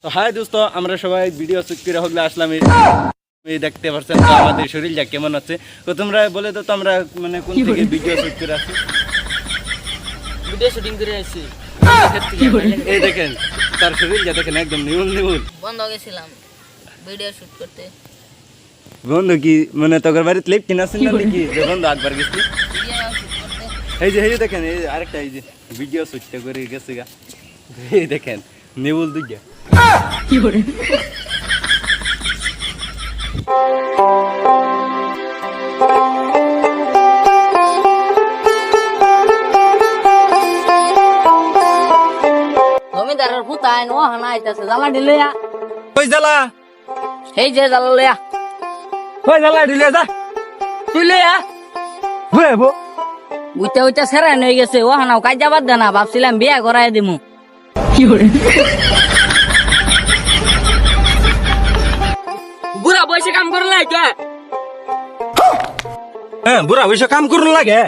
তো হাই দোস্ত, আমরা সবাই ভিডিও শুট করে হলে আসলাম। এই দেখতে পাচ্ছেন তো আমাদের শরীরটা কেমন আছে। তো তোমরা বলে তো আমরা মানে কোন থেকে ভিডিও শুট করে আসি? ভিডিও শুটিং করে আসছি। এই দেখেন তার শরীরটা দেখেন একদম নিউল নিউল। বন্ধ গেছিলাম ভিডিও শুট করতে। বন্ধু কি মানে তোর বাড়িতে লিপ কিনাছেন না নাকি যে বন্ধু একবার গেছি? ভিডিও শুট করতে এই যে দেখেন এই আরেকটা এই যে ভিডিও শুটটা করে গেছে গা। এই দেখেন নিউল দুইটা। কি করে জমিদারের পুতায় নো হানা আইতাছে জালা দিলেয়া কই জ্বালা এই যে জালা লয়া কই জ্বালা দিলে যা তুই লয়া হুয়ে বো উইটা উইটা সেরা হয়ে গেছে ও হানাও কাজ যাবার দে না ভাবছিলাম বিয়া করাই দিমু কি করে বুড়া বয়সে কাম করে লাগে হ্যাঁ বুড়া বয়সে কাম করুন লাগে।